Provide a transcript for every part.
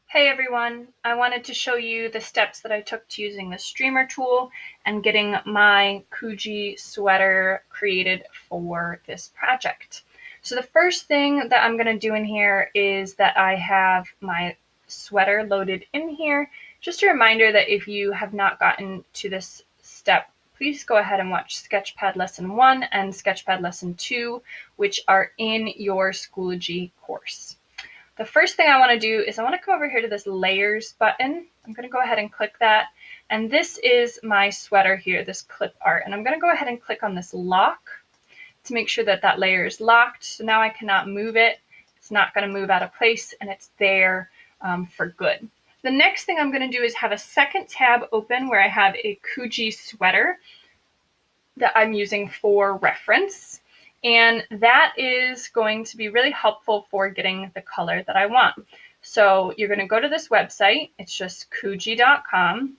Hey everyone, I wanted to show you the steps that I took to using the streamer tool and getting my Kuji sweater created for this project. So the first thing that I'm going to do in here is that I have my sweater loaded in here. Just a reminder that if you have not gotten to this step, please go ahead and watch Sketchpad Lesson 1 and Sketchpad Lesson 2, which are in your Schoology course. The first thing I want to do is I want to come over here to this layers button. I'm going to go ahead and click that. And this is my sweater here, this clip art. And I'm going to go ahead and click on this lock to make sure that that layer is locked. So now I cannot move it. It's not going to move out of place and it's there for good. The next thing I'm going to do is have a second tab open where I have a Kuji sweater that I'm using for reference. And that is going to be really helpful for getting the color that I want. So you're going to go to this website. It's just kuji.com.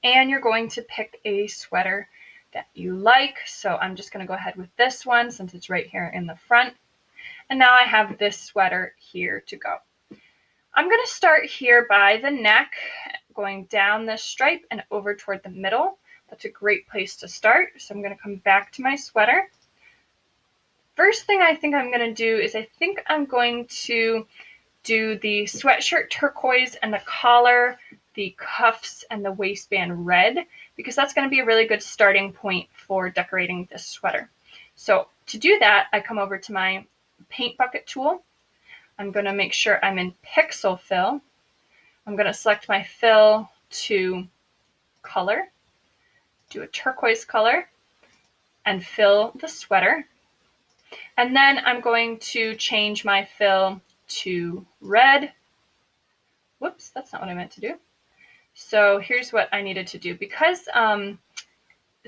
And you're going to pick a sweater that you like. So I'm just going to go ahead with this one since it's right here in the front. And now I have this sweater here to go. I'm going to start here by the neck, going down this stripe and over toward the middle. That's a great place to start. So I'm going to come back to my sweater. First thing I think I'm going to do is I think I'm going to do the sweatshirt turquoise and the collar, the cuffs, and the waistband red, because that's going to be a really good starting point for decorating this sweater. So to do that, I come over to my paint bucket tool. I'm going to make sure I'm in pixel fill. I'm going to select my fill to color, do a turquoise color, and fill the sweater. And then I'm going to change my fill to red. Whoops, that's not what I meant to do. So here's what I needed to do. Because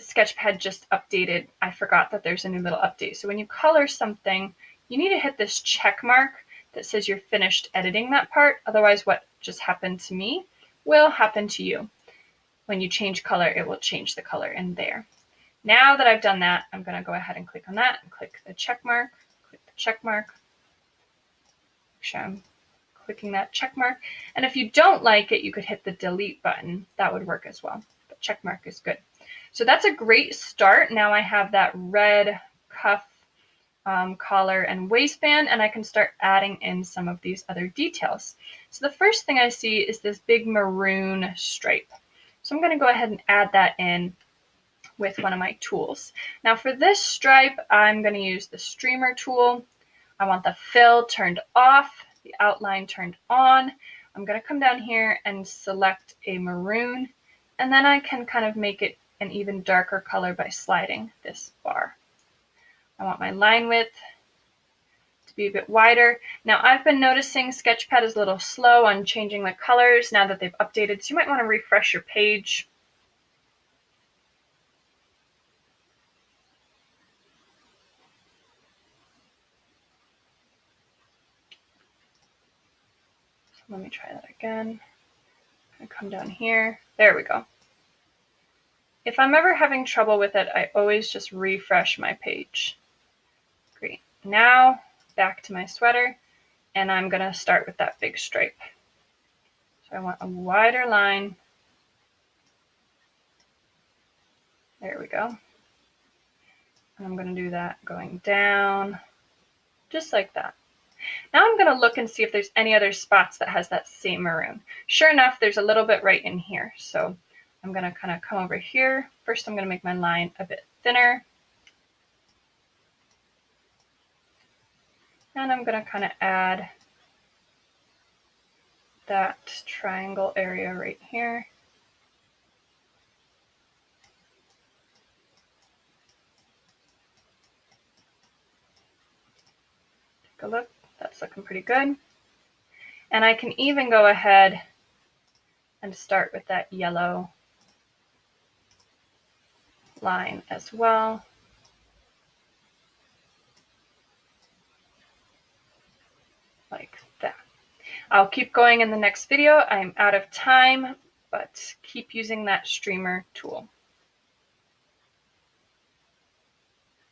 Sketchpad just updated, I forgot that there's a new little update. So when you color something, you need to hit this check mark that says you're finished editing that part. Otherwise, what just happened to me will happen to you. When you change color, it will change the color in there. Now that I've done that, I'm going to go ahead and click on that and click the check mark, click the check mark. Make sure I'm clicking that check mark. And if you don't like it, you could hit the delete button. That would work as well. But check mark is good. So that's a great start. Now I have that red cuff, collar, and waistband, and I can start adding in some of these other details. So the first thing I see is this big maroon stripe. So I'm going to go ahead and add that in with one of my tools. Now for this stripe, I'm going to use the streamer tool. I want the fill turned off, the outline turned on. I'm going to come down here and select a maroon, and then I can kind of make it an even darker color by sliding this bar. I want my line width to be a bit wider. Now I've been noticing Sketchpad is a little slow on changing the colors now that they've updated, so you might want to refresh your page. Let me try that again. I'm going to come down here. There we go. If I'm ever having trouble with it, I always just refresh my page. Great. Now back to my sweater, and I'm going to start with that big stripe. So I want a wider line. There we go. And I'm going to do that going down, just like that. Now I'm going to look and see if there's any other spots that has that same maroon. Sure enough, there's a little bit right in here. So I'm going to kind of come over here. First, I'm going to make my line a bit thinner. And I'm going to kind of add that triangle area right here. Take a look. That's looking pretty good. And I can even go ahead and start with that yellow line as well. Like that. I'll keep going in the next video. I'm out of time, but keep using that streamer tool.